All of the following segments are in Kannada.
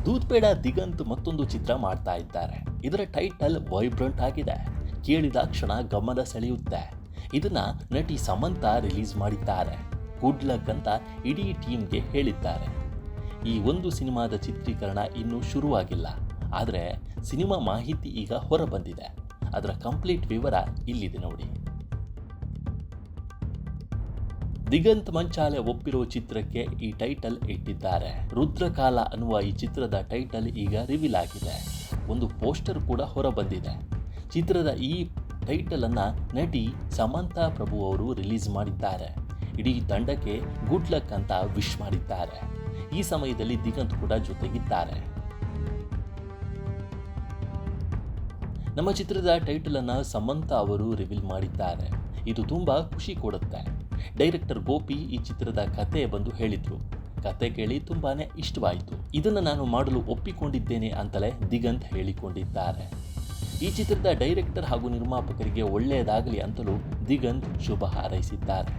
ದೂದ್ ಪೇಡ ದಿಗಂತ್ ಮತ್ತೊಂದು ಚಿತ್ರ ಮಾಡ್ತಾ ಇದ್ದಾರೆ. ಇದರ ಟೈಟಲ್ ವೈಬ್ರೆಂಟ್ ಆಗಿದೆ. ಕೇಳಿದ ಕ್ಷಣ ಗಮನ ಸೆಳೆಯುತ್ತೆ. ಇದನ್ನ ನಟಿ ಸಮಂತಾ ರಿಲೀಸ್ ಮಾಡಿದ್ದಾರೆ. ಗುಡ್ ಲಕ್ ಅಂತ ಇಡೀ ಟೀಮ್ಗೆ ಹೇಳಿದ್ದಾರೆ. ಈ ಒಂದು ಸಿನಿಮಾದ ಚಿತ್ರೀಕರಣ ಇನ್ನೂ ಶುರುವಾಗಿಲ್ಲ. ಆದರೆ ಸಿನಿಮಾ ಮಾಹಿತಿ ಈಗ ಹೊರ ಬಂದಿದೆ. ಅದರ ಕಂಪ್ಲೀಟ್ ವಿವರ ಇಲ್ಲಿದೆ ನೋಡಿ. ದಿಗಂತ್ ಮಂಚಾಲೆ ಒಪ್ಪಿರೋ ಚಿತ್ರಕ್ಕೆ ಈ ಟೈಟಲ್ ಇಟ್ಟಿದ್ದಾರೆ. ರುದ್ರಕಾಲ ಅನ್ನುವ ಈ ಚಿತ್ರದ ಟೈಟಲ್ ಈಗ ರಿವೀಲ್ ಆಗಿದೆ. ಒಂದು ಪೋಸ್ಟರ್ ಕೂಡ ಹೊರ ಬಂದಿದೆ. ಚಿತ್ರದ ಈ ಟೈಟಲ್ ಅನ್ನ ನಟಿ ಸಮಂತಾ ಪ್ರಭು ಅವರು ರಿಲೀಸ್ ಮಾಡಿದ್ದಾರೆ. ಇಡೀ ತಂಡಕ್ಕೆ ಗುಡ್ ಲಕ್ ಅಂತ ವಿಶ್ ಮಾಡಿದ್ದಾರೆ. ಈ ಸಮಯದಲ್ಲಿ ದಿಗಂತ್ ಕೂಡ ಜೊತೆಗಿದ್ದಾರೆ. ನಮ್ಮ ಚಿತ್ರದ ಟೈಟಲ್ ಅನ್ನ ಸಮಂತಾ ಅವರು ರಿವೀಲ್ ಮಾಡಿದ್ದಾರೆ. ಇದು ತುಂಬಾ ಖುಷಿ ಕೊಡುತ್ತೆ. ಡೈರೆಕ್ಟರ್ ಗೋಪಿ ಈ ಚಿತ್ರದ ಕತೆ ಬಂದು ಹೇಳಿದ್ರು. ಕತೆ ಕೇಳಿ ತುಂಬಾನೇ ಇಷ್ಟವಾಯಿತು. ಇದನ್ನು ನಾನು ಮಾಡಲು ಒಪ್ಪಿಕೊಂಡಿದ್ದೇನೆ ಅಂತಲೇ ದಿಗಂತ್ ಹೇಳಿಕೊಂಡಿದ್ದಾರೆ. ಈ ಚಿತ್ರದ ಡೈರೆಕ್ಟರ್ ಹಾಗೂ ನಿರ್ಮಾಪಕರಿಗೆ ಒಳ್ಳೆಯದಾಗಲಿ ಅಂತಲೂ ದಿಗಂತ್ ಶುಭ ಹಾರೈಸಿದ್ದಾರೆ.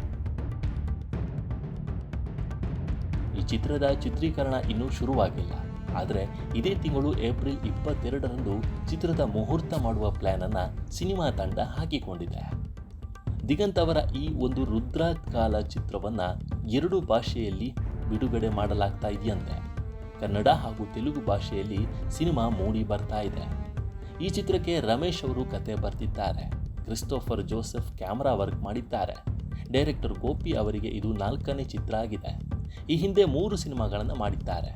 ಈ ಚಿತ್ರದ ಚಿತ್ರೀಕರಣ ಇನ್ನೂ ಶುರುವಾಗಿಲ್ಲ. ಆದರೆ ಇದೇ ತಿಂಗಳು ಏಪ್ರಿಲ್ 22ರಂದು ಚಿತ್ರದ ಮುಹೂರ್ತ ಮಾಡುವ ಪ್ಲಾನ್ ಅನ್ನ ಸಿನಿಮಾ ತಂಡ ಹಾಕಿಕೊಂಡಿದೆ. ದಿಗಂತ್ ಅವರ ಈ ಒಂದು ರುದ್ರಕಾಲ ಚಿತ್ರವನ್ನ 2 ಭಾಷೆಯಲ್ಲಿ ಬಿಡುಗಡೆ ಮಾಡಲಾಗ್ತಾ ಇದೆಯಂತೆ. ಕನ್ನಡ ಹಾಗೂ ತೆಲುಗು ಭಾಷೆಯಲ್ಲಿ ಸಿನಿಮಾ ಮೂಡಿ ಬರ್ತಾ ಇದೆ. ಈ ಚಿತ್ರಕ್ಕೆ ರಮೇಶ್ ಅವರು ಕತೆ ಬರೆದಿದ್ದಾರೆ. ಕ್ರಿಸ್ಟೋಫರ್ ಜೋಸೆಫ್ ಕ್ಯಾಮರಾ ವರ್ಕ್ ಮಾಡಿದ್ದಾರೆ. ಡೈರೆಕ್ಟರ್ ಗೋಪಿ ಅವರಿಗೆ ಇದು 4ನೇ ಚಿತ್ರ ಆಗಿದೆ. ಈ ಹಿಂದೆ 3 ಸಿನಿಮಾಗಳನ್ನು ಮಾಡಿದ್ದಾರೆ.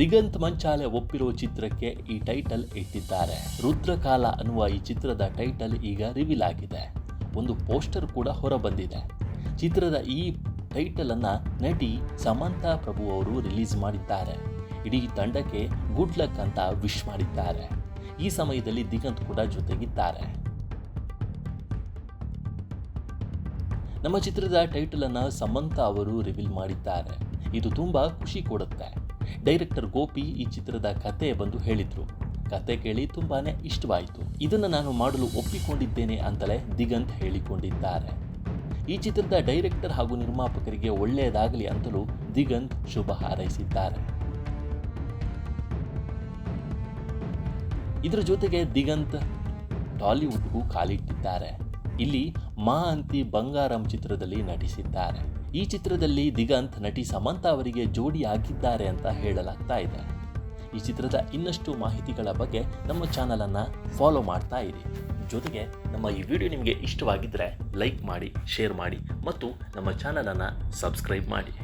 ದಿಗಂತ್ ಮಂಚಾಲೆ ಒಪ್ಪಿರೋ ಚಿತ್ರಕ್ಕೆ ಈ ಟೈಟಲ್ ಇಟ್ಟಿದ್ದಾರೆ. ರುದ್ರಕಾಲ ಅನ್ನುವ ಈ ಚಿತ್ರದ ಟೈಟಲ್ ಈಗ ರಿವೀಲ್ ಆಗಿದೆ. ಒಂದು ಪೋಸ್ಟರ್ ಕೂಡ ಹೊರ ಬಂದಿದೆ. ಚಿತ್ರದ ಈ ಟೈಟಲ್ ಅನ್ನ ನಟಿ ಸಮಂತಾ ಪ್ರಭು ಅವರು ರಿಲೀಸ್ ಮಾಡಿದ್ದಾರೆ. ಇಡೀ ತಂಡಕ್ಕೆ ಗುಡ್ ಲಕ್ ಅಂತ ವಿಶ್ ಮಾಡಿದ್ದಾರೆ. ಈ ಸಮಯದಲ್ಲಿ ದಿಗಂತ್ ಕೂಡ ಜೊತೆಗಿದ್ದಾರೆ. ನಮ್ಮ ಚಿತ್ರದ ಟೈಟಲ್ ಅನ್ನ ಸಮಂತಾ ಅವರು ರಿವೀಲ್ ಮಾಡಿದ್ದಾರೆ. ಇದು ತುಂಬಾ ಖುಷಿ ಕೊಡುತ್ತೆ. ಡೈರೆಕ್ಟರ್ ಗೋಪಿ ಈ ಚಿತ್ರದ ಕತೆ ಬಂದು ಹೇಳಿದ್ರು. ಕತೆ ಕೇಳಿ ತುಂಬಾನೇ ಇಷ್ಟವಾಯಿತು. ಇದನ್ನು ನಾನು ಮಾಡಲು ಒಪ್ಪಿಕೊಂಡಿದ್ದೇನೆ ಅಂತಲೇ ದಿಗಂತ್ ಹೇಳಿಕೊಂಡಿದ್ದಾರೆ. ಈ ಚಿತ್ರದ ಡೈರೆಕ್ಟರ್ ಹಾಗೂ ನಿರ್ಮಾಪಕರಿಗೆ ಒಳ್ಳೆಯದಾಗಲಿ ಅಂತಲೂ ದಿಗಂತ್ ಶುಭ ಹಾರೈಸಿದ್ದಾರೆ. ಇದರ ಜೊತೆಗೆ ದಿಗಂತ್ ಟಾಲಿವುಡ್ಗೂ ಕಾಲಿಟ್ಟಿದ್ದಾರೆ. ಇಲ್ಲಿ ಮಾ ಅಂತಿ ಬಂಗಾರಂ ಚಿತ್ರದಲ್ಲಿ ನಟಿಸಿದ್ದಾರೆ. ಈ ಚಿತ್ರದಲ್ಲಿ ದಿಗಂತ್ ನಟಿ ಸಮಂತಾ ಅವರಿಗೆ ಜೋಡಿ ಆಗಿದ್ದಾರೆ ಅಂತ ಹೇಳಲಾಗ್ತಾ ಇದೆ. ಈ ಚಿತ್ರದ ಇನ್ನಷ್ಟು ಮಾಹಿತಿಗಳ ಬಗ್ಗೆ ನಮ್ಮ ಚಾನಲನ್ನು ಫಾಲೋ ಮಾಡ್ತಾ ಇರಿ. ಜೊತೆಗೆ ನಮ್ಮ ಈ ವಿಡಿಯೋ ನಿಮಗೆ ಇಷ್ಟವಾಗಿದ್ದರೆ ಲೈಕ್ ಮಾಡಿ, ಶೇರ್ ಮಾಡಿ ಮತ್ತು ನಮ್ಮ ಚಾನಲನ್ನು ಸಬ್ಸ್ಕ್ರೈಬ್ ಮಾಡಿ.